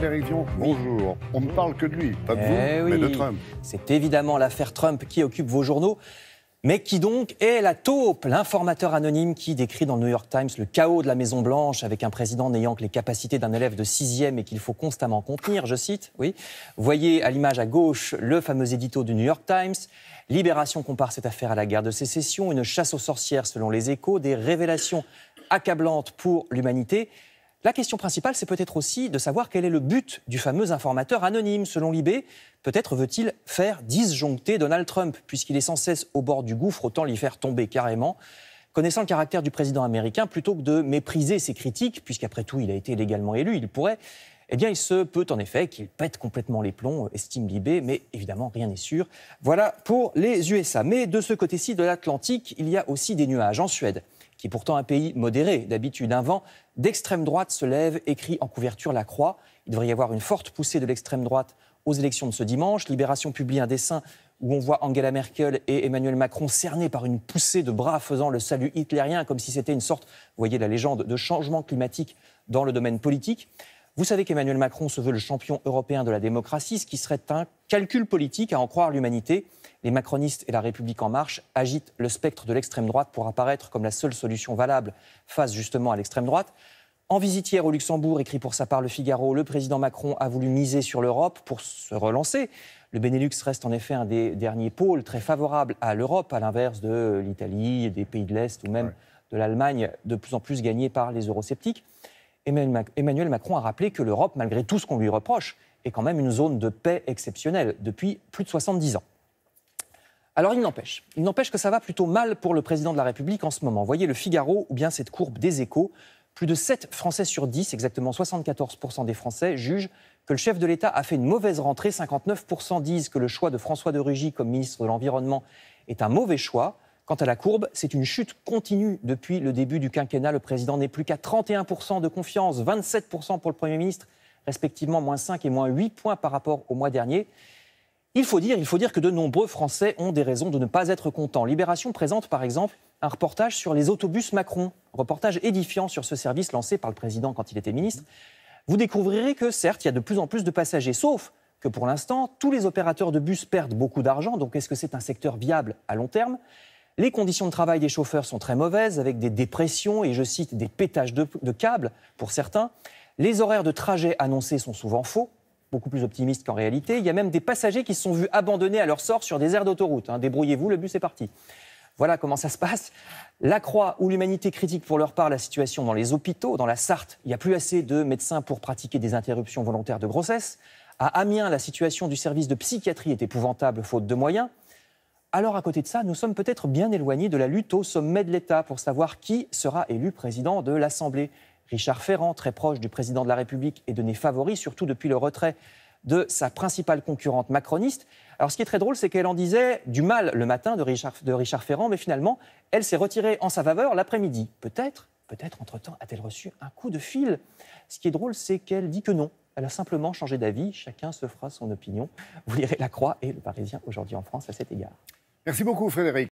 Frédéric Dion, bonjour. On ne parle que de lui, pas de vous, mais de Trump. C'est évidemment l'affaire Trump qui occupe vos journaux. Mais qui donc est la taupe, l'informateur anonyme qui décrit dans le New York Times le chaos de la Maison-Blanche avec un président n'ayant que les capacités d'un élève de 6e et qu'il faut constamment contenir, je cite, oui. Voyez à l'image à gauche le fameux édito du New York Times. Libération compare cette affaire à la guerre de sécession, une chasse aux sorcières selon les Échos, des révélations accablantes pour l'humanité. La question principale, c'est peut-être aussi de savoir quel est le but du fameux informateur anonyme. Selon Libé, peut-être veut-il faire disjoncter Donald Trump, puisqu'il est sans cesse au bord du gouffre, autant l'y faire tomber carrément. Connaissant le caractère du président américain, plutôt que de mépriser ses critiques, puisqu'après tout, il a été légalement élu, il pourrait, eh bien, il se peut en effet qu'il pète complètement les plombs, estime Libé, mais évidemment, rien n'est sûr. Voilà pour les USA. Mais de ce côté-ci de l'Atlantique, il y a aussi des nuages. En Suède, qui est pourtant un pays modéré d'habitude, un vent d'extrême droite se lève, écrit en couverture La Croix. Il devrait y avoir une forte poussée de l'extrême droite aux élections de ce dimanche. Libération publie un dessin où on voit Angela Merkel et Emmanuel Macron cernés par une poussée de bras faisant le salut hitlérien, comme si c'était une sorte, vous voyez la légende, de changement climatique dans le domaine politique. Vous savez qu'Emmanuel Macron se veut le champion européen de la démocratie, ce qui serait un calcul politique à en croire l'humanité. Les macronistes et la République en marche agitent le spectre de l'extrême droite pour apparaître comme la seule solution valable face justement à l'extrême droite. En visite hier au Luxembourg, écrit pour sa part Le Figaro, le président Macron a voulu miser sur l'Europe pour se relancer. Le Benelux reste en effet un des derniers pôles très favorables à l'Europe, à l'inverse de l'Italie, des pays de l'Est ou même de l'Allemagne, de plus en plus gagnée par les eurosceptiques. Emmanuel Macron a rappelé que l'Europe, malgré tout ce qu'on lui reproche, est quand même une zone de paix exceptionnelle depuis plus de 70 ans. Alors il n'empêche que ça va plutôt mal pour le président de la République en ce moment. Voyez Le Figaro ou bien cette courbe des Échos. Plus de 7 Français sur 10, exactement 74% des Français, jugent que le chef de l'État a fait une mauvaise rentrée. 59% disent que le choix de François de Rugy comme ministre de l'Environnement est un mauvais choix. Quant à la courbe, c'est une chute continue depuis le début du quinquennat. Le président n'est plus qu'à 31% de confiance, 27% pour le Premier ministre, respectivement moins 5 et moins 8 points par rapport au mois dernier. Il faut dire que de nombreux Français ont des raisons de ne pas être contents. Libération présente par exemple un reportage sur les autobus Macron, reportage édifiant sur ce service lancé par le président quand il était ministre. Vous découvrirez que certes, il y a de plus en plus de passagers, sauf que pour l'instant, tous les opérateurs de bus perdent beaucoup d'argent. Donc est-ce que c'est un secteur viable à long terme ? Les conditions de travail des chauffeurs sont très mauvaises, avec des dépressions et, je cite, des pétages de câbles pour certains. Les horaires de trajet annoncés sont souvent faux, beaucoup plus optimistes qu'en réalité. Il y a même des passagers qui se sont vus abandonnés à leur sort sur des aires d'autoroute. Débrouillez-vous, le bus est parti. Voilà comment ça se passe. La Croix ou l'Humanité critique pour leur part la situation dans les hôpitaux. Dans la Sarthe, il n'y a plus assez de médecins pour pratiquer des interruptions volontaires de grossesse. À Amiens, la situation du service de psychiatrie est épouvantable, faute de moyens. Alors, à côté de ça, nous sommes peut-être bien éloignés de la lutte au sommet de l'État pour savoir qui sera élu président de l'Assemblée. Richard Ferrand, très proche du président de la République, est donné favori, surtout depuis le retrait de sa principale concurrente macroniste. Alors, ce qui est très drôle, c'est qu'elle en disait du mal le matin de Richard Ferrand, mais finalement, elle s'est retirée en sa faveur l'après-midi. Peut-être, entre-temps, a-t-elle reçu un coup de fil. Ce qui est drôle, c'est qu'elle dit que non. Elle a simplement changé d'avis. Chacun se fera son opinion. Vous lirez La Croix et Le Parisien aujourd'hui en France à cet égard. Merci beaucoup, Frédéric.